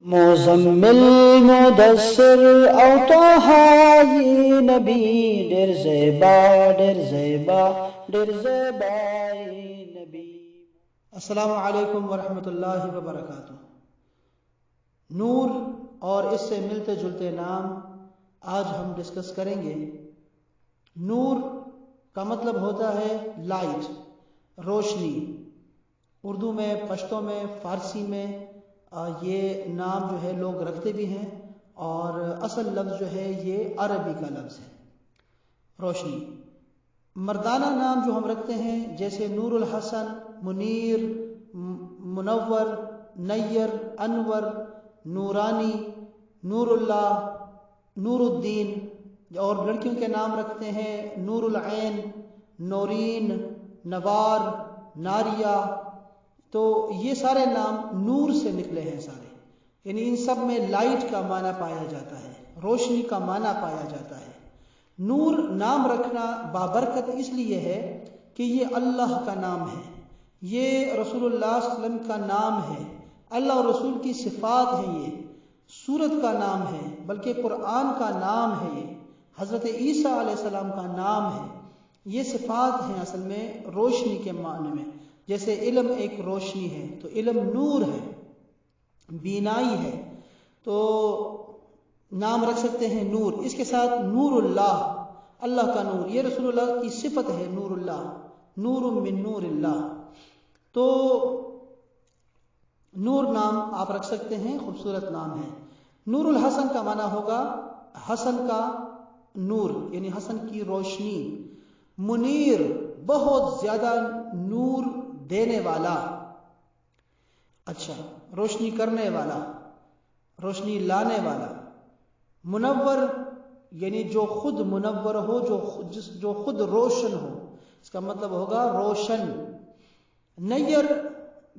مزمل مدثر او طه یہ نبی ډیر زیبا ډیر زیبا ډیر زیبا نبی۔ السلام علیکم ورحمۃ اللہ وبرکاتہ۔ نور اور اس سے ملتے جلتے نام آج ہم ڈسکس کریں گے۔ نور کا مطلب ہوتا ہے لائٹ، روشنی۔ اردو میں، پشتو میں، فارسی میں یہ نام جو ہے لوگ رکھتے بھی ہیں، اور اصل لفظ جو ہے یہ عربی کا لفظ ہے، روشنی۔ مردانہ نام جو ہم رکھتے ہیں جیسے نور الحسن، منیر، منور، نیر، انور، نورانی، نور اللہ، نور الدین، اور لڑکیوں کے نام رکھتے ہیں نور العین، نورین، نوار، ناریہ۔ تو یہ سارے نام نور سے نکلے ہیں سارے، یعنی ان سب میں لائٹ کا معنی پایا جاتا ہے، روشنی کا معنی پایا جاتا ہے۔ نور نام رکھنا بابرکت اس لیے ہے کہ یہ اللہ کا نام ہے، یہ رسول اللہ صلی اللہ علیہ وسلم کا نام ہے، اللہ اور رسول کی صفات ہیں، یہ سورت کا نام ہے، بلکہ قرآن کا نام ہے، یہ حضرت عیسیٰ علیہ السلام کا نام ہے۔ یہ صفات ہیں اصل میں روشنی کے معنی میں۔ جیسے علم ایک روشنی ہے تو علم نور ہے، بینائی ہے، تو نام رکھ سکتے ہیں نور۔ اس کے ساتھ نور اللہ، اللہ کا نور، یہ رسول اللہ کی صفت ہے، نور اللہ، نور من نور اللہ۔ تو نور نام آپ رکھ سکتے ہیں، خوبصورت نام ہے۔ نور الحسن کا معنی ہوگا حسن کا نور، یعنی حسن کی روشنی۔ منیر، بہت زیادہ نور دینے والا، اچھا روشنی کرنے والا، روشنی لانے والا۔ منور، یعنی جو خود منور ہو، جو خود روشن ہو، اس کا مطلب ہوگا روشن۔ نیر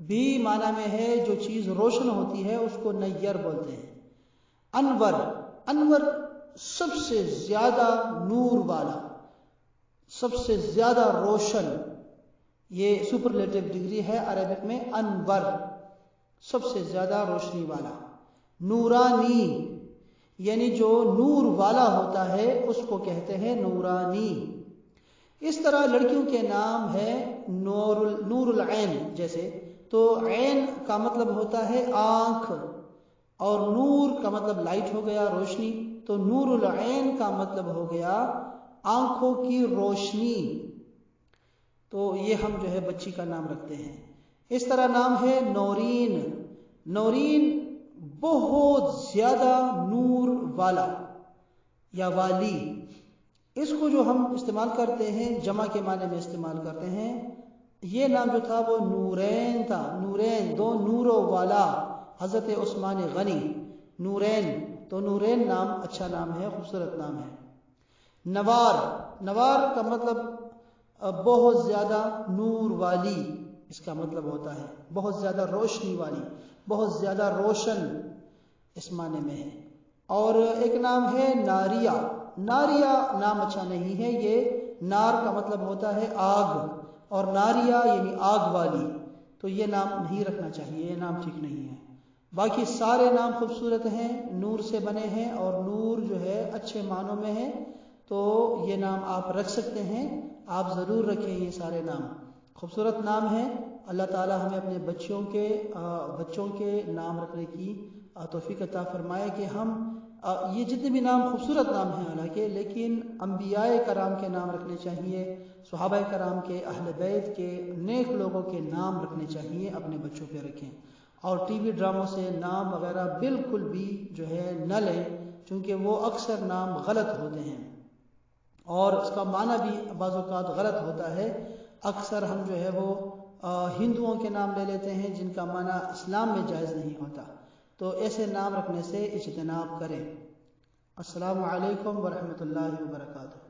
بھی معنی میں ہے جو چیز روشن ہوتی ہے اس کو نیر بولتے ہیں۔ انور، انور سب سے زیادہ نور والا، سب سے زیادہ روشن، یہ سپرلیٹو ڈگری ہے عربک میں، انور سب سے زیادہ روشنی والا۔ نورانی، یعنی جو نور والا ہوتا ہے اس کو کہتے ہیں نورانی۔ اس طرح لڑکیوں کے نام ہے نور العین جیسے، تو عین کا مطلب ہوتا ہے آنکھ، اور نور کا مطلب لائٹ ہو گیا، روشنی، تو نور العین کا مطلب ہو گیا آنکھوں کی روشنی۔ تو یہ ہم جو ہے بچی کا نام رکھتے ہیں۔ اس طرح نام ہے نورین، نورین بہت زیادہ نور والا یا والی۔ اس کو جو ہم استعمال کرتے ہیں جمع کے معنی میں استعمال کرتے ہیں، یہ نام جو تھا وہ نورین تھا، نورین، دو نوروں والا، حضرت عثمان غنی، نورین۔ تو نورین نام اچھا نام ہے، خوبصورت نام ہے۔ نوار، نوار کا مطلب بہت زیادہ نور والی، اس کا مطلب ہوتا ہے بہت زیادہ روشنی والی، بہت زیادہ روشن، اس معنی میں ہے۔ اور ایک نام ہے ناریہ۔ ناریہ نام اچھا نہیں ہے، یہ نار کا مطلب ہوتا ہے آگ، اور ناریہ یعنی آگ والی، تو یہ نام نہیں رکھنا چاہیے، یہ نام ٹھیک نہیں ہے۔ باقی سارے نام خوبصورت ہیں، نور سے بنے ہیں، اور نور جو ہے اچھے معنوں میں ہے، تو یہ نام آپ رکھ سکتے ہیں، آپ ضرور رکھیں یہ سارے نام، خوبصورت نام ہیں۔ اللہ تعالی ہمیں اپنے بچوں کے نام رکھنے کی توفیق عطا فرمائے کہ ہم یہ جتنے بھی نام خوبصورت نام ہیں حالانکہ، لیکن انبیاء کرام کے نام رکھنے چاہیے، صحابہ کرام کے، اہل بیت کے، نیک لوگوں کے نام رکھنے چاہیے، اپنے بچوں پہ رکھیں۔ اور ٹی وی ڈراموں سے نام وغیرہ بالکل بھی جو ہے نہ لیں، چونکہ وہ اکثر نام غلط ہوتے ہیں، اور اس کا معنی بھی بعض اوقات غلط ہوتا ہے۔ اکثر ہم جو ہے وہ ہندوؤں کے نام لے لیتے ہیں جن کا معنی اسلام میں جائز نہیں ہوتا، تو ایسے نام رکھنے سے اجتناب کریں۔ السلام علیکم ورحمۃ اللہ وبرکاتہ۔